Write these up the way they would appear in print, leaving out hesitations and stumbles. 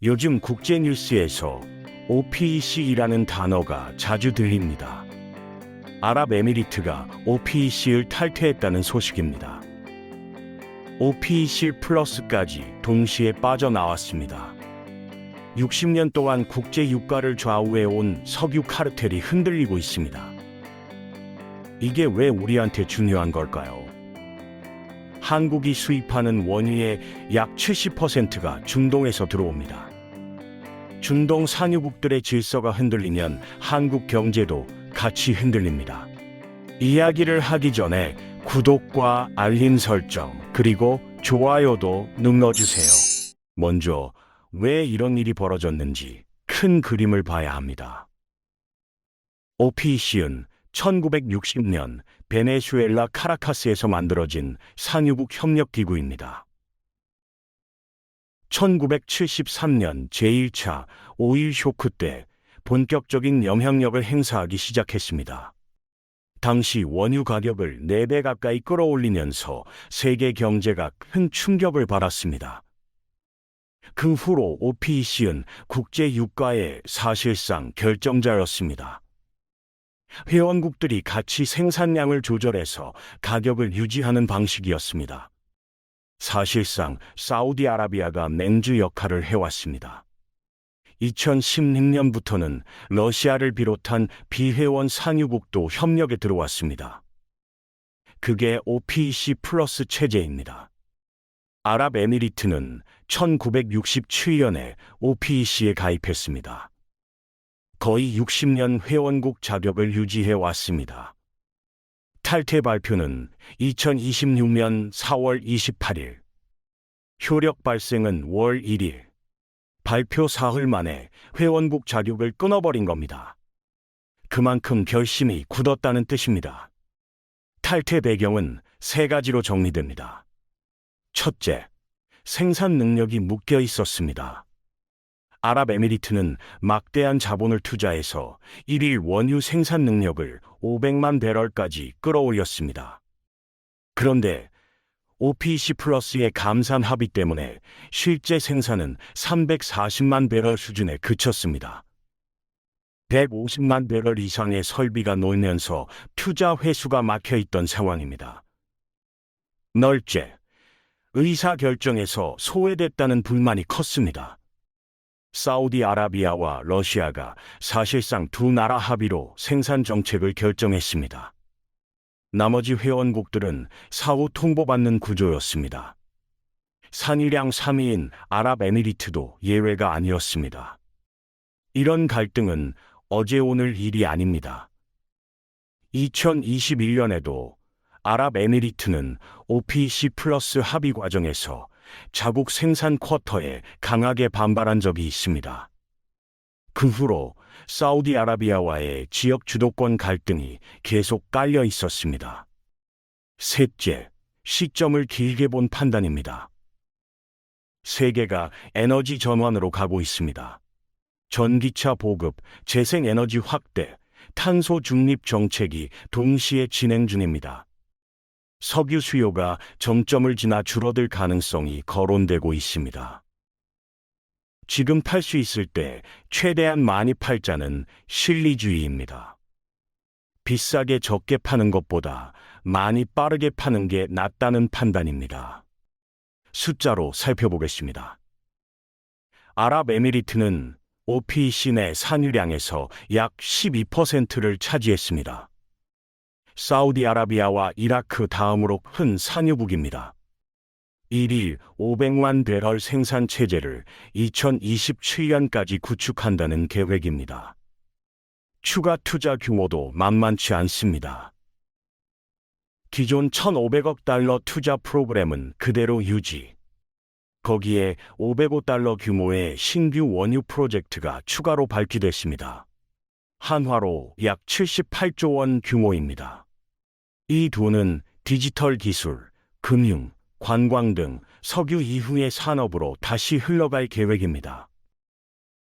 요즘 국제 뉴스에서 OPEC이라는 단어가 자주 들립니다. 아랍에미리트가 OPEC를 탈퇴했다는 소식입니다. OPEC 플러스까지 동시에 빠져나왔습니다. 60년 동안 국제 유가를 좌우해온 석유 카르텔이 흔들리고 있습니다. 이게 왜 우리한테 중요한 걸까요? 한국이 수입하는 원유의 약 70%가 중동에서 들어옵니다. 중동 산유국들의 질서가 흔들리면 한국 경제도 같이 흔들립니다. 이야기를 하기 전에 구독과 알림 설정 그리고 좋아요도 눌러주세요. 먼저 왜 이런 일이 벌어졌는지 큰 그림을 봐야 합니다. OPEC는 1960년 베네수엘라 카라카스에서 만들어진 산유국 협력기구입니다. 1973년 제1차 오일 쇼크 때 본격적인 영향력을 행사하기 시작했습니다. 당시 원유 가격을 4배 가까이 끌어올리면서 세계 경제가 큰 충격을 받았습니다. 그 후로 OPEC는 국제 유가의 사실상 결정자였습니다. 회원국들이 같이 생산량을 조절해서 가격을 유지하는 방식이었습니다. 사실상 사우디아라비아가 맹주 역할을 해왔습니다. 2016년부터는 러시아를 비롯한 비회원 산유국도 협력에 들어왔습니다. 그게 OPEC 플러스 체제입니다. 아랍에미리트는 1967년에 OPEC에 가입했습니다. 거의 60년 회원국 자격을 유지해 왔습니다. 탈퇴 발표는 2026년 4월 28일, 효력 발생은 월 1일, 발표 사흘 만에 회원국 자격을 끊어버린 겁니다. 그만큼 결심이 굳었다는 뜻입니다. 탈퇴 배경은 3가지로 정리됩니다. 첫째, 생산 능력이 묶여 있었습니다. 아랍에미리트는 막대한 자본을 투자해서 1일 원유 생산 능력을 500만 배럴까지 끌어올렸습니다. 그런데 OPEC 플러스의 감산 합의 때문에 실제 생산은 340만 배럴 수준에 그쳤습니다. 150만 배럴 이상의 설비가 놓이면서 투자 회수가 막혀있던 상황입니다. 널째, 의사결정에서 소외됐다는 불만이 컸습니다. 사우디아라비아와 러시아가 사실상 두 나라 합의로 생산 정책을 결정했습니다. 나머지 회원국들은 사후 통보받는 구조였습니다. 산유량 3위인 아랍에미리트도 예외가 아니었습니다. 이런 갈등은 어제 오늘 일이 아닙니다. 2021년에도 아랍에미리트는 OPEC 플러스 합의 과정에서 자국 생산 쿼터에 강하게 반발한 적이 있습니다. 그 후로 사우디아라비아와의 지역 주도권 갈등이 계속 깔려 있었습니다. 셋째, 시점을 길게 본 판단입니다. 세계가 에너지 전환으로 가고 있습니다. 전기차 보급, 재생에너지 확대, 탄소 중립 정책이 동시에 진행 중입니다. 석유 수요가 정점을 지나 줄어들 가능성이 거론되고 있습니다. 지금 팔 수 있을 때 최대한 많이 팔자는 실리주의입니다. 비싸게 적게 파는 것보다 많이 빠르게 파는 게 낫다는 판단입니다. 숫자로 살펴보겠습니다. 아랍에미리트는 OPEC 내 산유량에서 약 12%를 차지했습니다. 사우디아라비아와 이라크 다음으로 큰 산유국입니다. 1일 500만 배럴 생산 체제를 2027년까지 구축한다는 계획입니다. 추가 투자 규모도 만만치 않습니다. 기존 1,500억 달러 투자 프로그램은 그대로 유지. 거기에 500억 달러 규모의 신규 원유 프로젝트가 추가로 발표됐습니다. 한화로 약 78조 원 규모입니다. 이 돈은 디지털 기술, 금융, 관광 등 석유 이후의 산업으로 다시 흘러갈 계획입니다.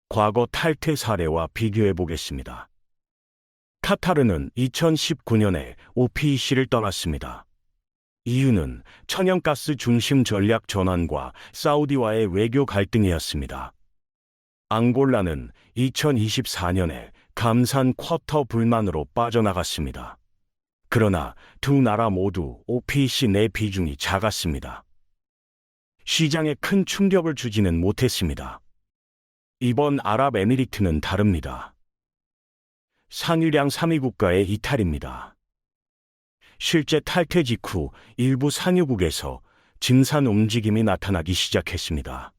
과거 탈퇴 사례와 비교해 보겠습니다. 카타르는 2019년에 OPEC를 떠났습니다. 이유는 천연가스 중심 전략 전환과 사우디와의 외교 갈등이었습니다. 앙골라는 2024년에 감산 쿼터 불만으로 빠져나갔습니다. 그러나 두 나라 모두 OPEC 내 비중이 작았습니다. 시장에 큰 충격을 주지는 못했습니다. 이번 아랍에미리트는 다릅니다. 상유량 3위 국가의 이탈입니다. 실제 탈퇴 직후 일부 산유국에서 증산 움직임이 나타나기 시작했습니다.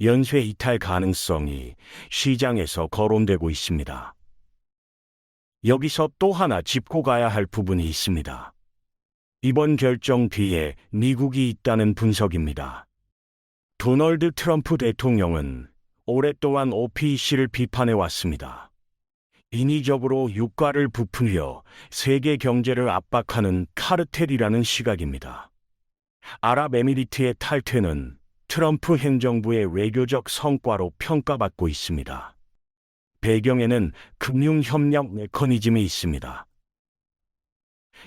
연쇄 이탈 가능성이 시장에서 거론되고 있습니다. 여기서 또 하나 짚고 가야 할 부분이 있습니다. 이번 결정 뒤에 미국이 있다는 분석입니다. 도널드 트럼프 대통령은 오랫동안 OPEC를 비판해 왔습니다. 인위적으로 유가를 부풀려 세계 경제를 압박하는 카르텔이라는 시각입니다. 아랍에미리트의 탈퇴는 트럼프 행정부의 외교적 성과로 평가받고 있습니다. 배경에는 금융협력 메커니즘이 있습니다.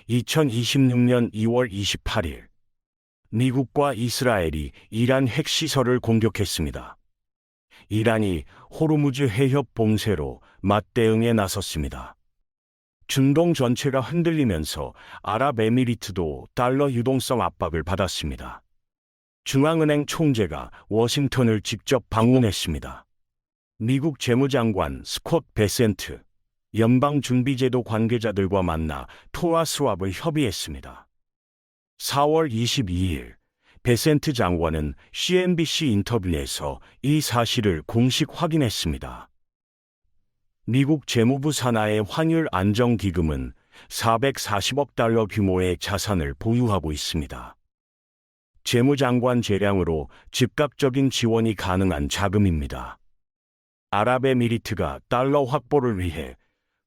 2026년 2월 28일, 미국과 이스라엘이 이란 핵시설을 공격했습니다. 이란이 호르무즈 해협 봉쇄로 맞대응에 나섰습니다. 중동 전체가 흔들리면서 아랍에미리트도 달러 유동성 압박을 받았습니다. 중앙은행 총재가 워싱턴을 직접 방문했습니다. 미국 재무장관 스콧 베센트, 연방준비제도 관계자들과 만나 토화 스왑을 협의했습니다. 4월 22일, 베센트 장관은 CNBC 인터뷰에서 이 사실을 공식 확인했습니다. 미국 재무부 산하의 환율 안정기금은 440억 달러 규모의 자산을 보유하고 있습니다. 재무장관 재량으로 즉각적인 지원이 가능한 자금입니다. 아랍에미리트가 달러 확보를 위해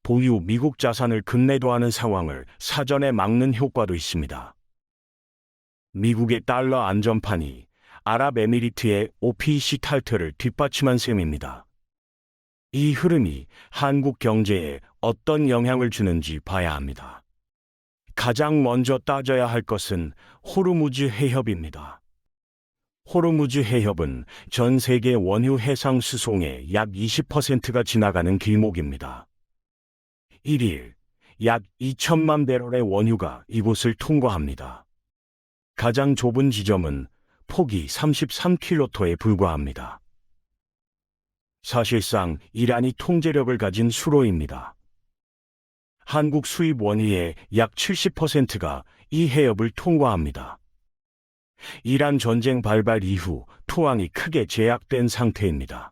보유 미국 자산을 급내도하는 상황을 사전에 막는 효과도 있습니다. 미국의 달러 안전판이 아랍에미리트의 OPEC 탈퇴를 뒷받침한 셈입니다. 이 흐름이 한국 경제에 어떤 영향을 주는지 봐야 합니다. 가장 먼저 따져야 할 것은 호르무즈 해협입니다. 호르무즈 해협은 전 세계 원유 해상 수송의 약 20%가 지나가는 길목입니다. 1일, 약 2천만 배럴의 원유가 이곳을 통과합니다. 가장 좁은 지점은 폭이 33킬로미터에 불과합니다. 사실상 이란이 통제력을 가진 수로입니다. 한국 수입 원유의 약 70%가 이 해협을 통과합니다. 이란 전쟁 발발 이후 토항이 크게 제약된 상태입니다.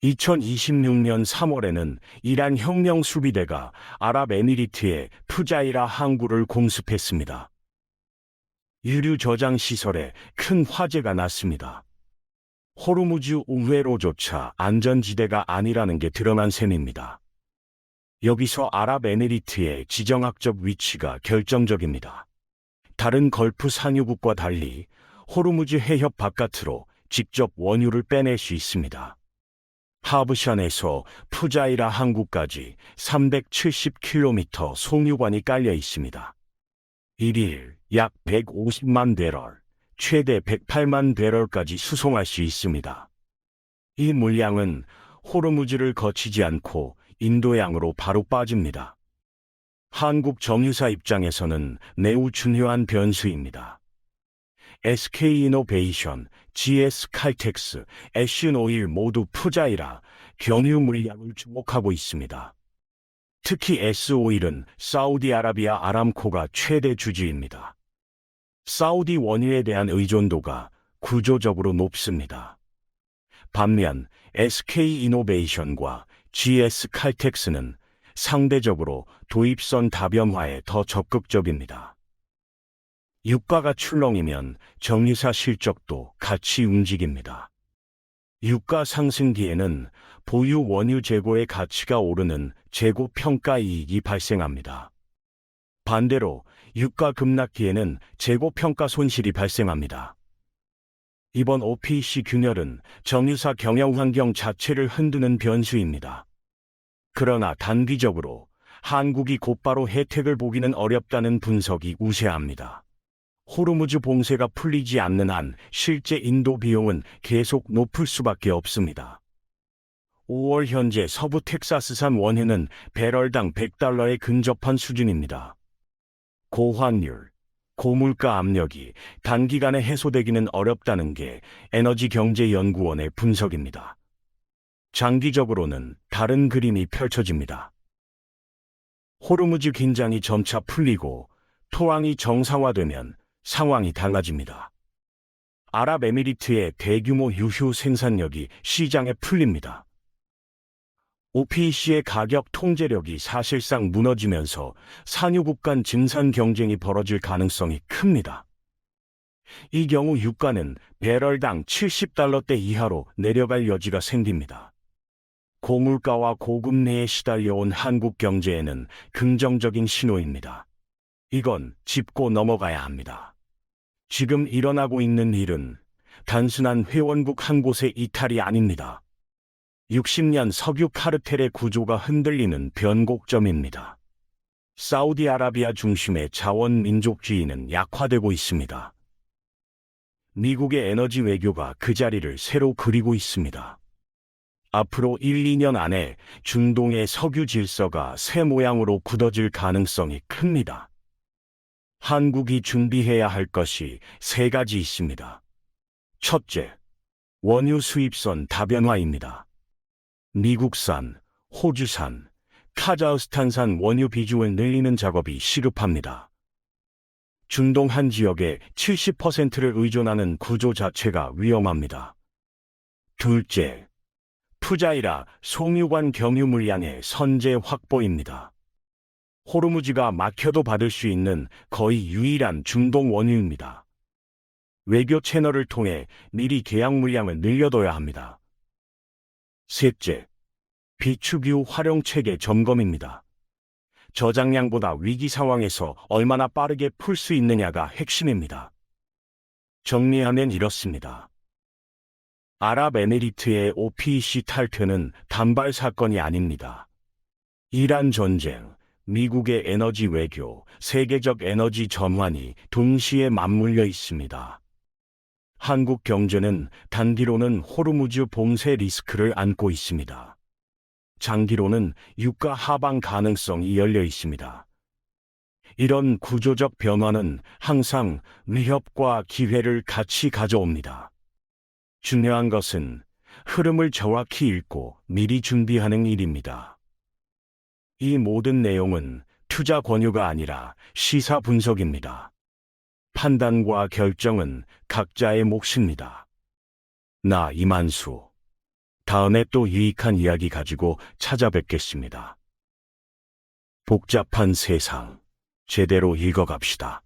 2026년 3월에는 이란 혁명 수비대가 아랍에미리트의 푸자이라 항구를 공습했습니다. 유류 저장 시설에 큰 화재가 났습니다. 호르무즈 우회로조차 안전지대가 아니라는 게 드러난 셈입니다. 여기서 아랍에미리트의 지정학적 위치가 결정적입니다. 다른 걸프 산유국과 달리 호르무즈 해협 바깥으로 직접 원유를 빼낼 수 있습니다. 하브샨에서 푸자이라 항구까지 370km 송유관이 깔려 있습니다. 1일 약 150만 배럴, 최대 108만 배럴까지 수송할 수 있습니다. 이 물량은 호르무즈를 거치지 않고 인도양으로 바로 빠집니다. 한국 정유사 입장에서는 매우 중요한 변수입니다. SK이노베이션, GS칼텍스, 애쉬노일 모두 푸자이라 경유 물량을 주목하고 있습니다. 특히 S오일은 사우디아라비아 아람코가 최대 주주입니다. 사우디 원유에 대한 의존도가 구조적으로 높습니다. 반면 SK이노베이션과 GS칼텍스는 상대적으로 도입선 다변화에 더 적극적입니다. 유가가 출렁이면 정유사 실적도 같이 움직입니다. 유가 상승기에는 보유 원유 재고의 가치가 오르는 재고 평가 이익이 발생합니다. 반대로 유가 급락기에는 재고 평가 손실이 발생합니다. 이번 OPEC 균열은 정유사 경영 환경 자체를 흔드는 변수입니다. 그러나 단기적으로 한국이 곧바로 혜택을 보기는 어렵다는 분석이 우세합니다. 호르무즈 봉쇄가 풀리지 않는 한 실제 인도 비용은 계속 높을 수밖에 없습니다. 5월 현재 서부 텍사스산 원유는 배럴당 $100에 근접한 수준입니다. 고환율, 고물가 압력이 단기간에 해소되기는 어렵다는 게 에너지경제연구원의 분석입니다. 장기적으로는 다른 그림이 펼쳐집니다. 호르무즈 긴장이 점차 풀리고 토왕이 정상화되면 상황이 달라집니다. 아랍에미리트의 대규모 유휴 생산력이 시장에 풀립니다. OPEC의 가격 통제력이 사실상 무너지면서 산유국 간 증산 경쟁이 벌어질 가능성이 큽니다. 이 경우 유가는 배럴당 $70대 이하로 내려갈 여지가 생깁니다. 고물가와 고금리에 시달려온 한국 경제에는 긍정적인 신호입니다. 이건 짚고 넘어가야 합니다. 지금 일어나고 있는 일은 단순한 회원국 한 곳의 이탈이 아닙니다. 60년 석유 카르텔의 구조가 흔들리는 변곡점입니다. 사우디아라비아 중심의 자원 민족주의는 약화되고 있습니다. 미국의 에너지 외교가 그 자리를 새로 그리고 있습니다. 앞으로 1, 2년 안에 중동의 석유 질서가 새 모양으로 굳어질 가능성이 큽니다. 한국이 준비해야 할 것이 세 가지 있습니다. 첫째, 원유 수입선 다변화입니다. 미국산, 호주산, 카자흐스탄산 원유 비중을 늘리는 작업이 시급합니다. 중동 한 지역의 70%를 의존하는 구조 자체가 위험합니다. 둘째, 푸자이라 송유관 경유 물량의 선제 확보입니다. 호르무즈가 막혀도 받을 수 있는 거의 유일한 중동 원유입니다. 외교 채널을 통해 미리 계약 물량을 늘려둬야 합니다. 셋째, 비축유 활용 체계 점검입니다. 저장량보다 위기 상황에서 얼마나 빠르게 풀 수 있느냐가 핵심입니다. 정리하면 이렇습니다. 아랍에미리트의 OPEC 탈퇴는 단발 사건이 아닙니다. 이란 전쟁, 미국의 에너지 외교, 세계적 에너지 전환이 동시에 맞물려 있습니다. 한국 경제는 단기로는 호르무즈 봉쇄 리스크를 안고 있습니다. 장기로는 유가 하방 가능성이 열려 있습니다. 이런 구조적 변화는 항상 위협과 기회를 같이 가져옵니다. 중요한 것은 흐름을 정확히 읽고 미리 준비하는 일입니다. 이 모든 내용은 투자 권유가 아니라 시사 분석입니다. 판단과 결정은 각자의 몫입니다. 나 이만수. 다음에 또 유익한 이야기 가지고 찾아뵙겠습니다. 복잡한 세상, 제대로 읽어갑시다.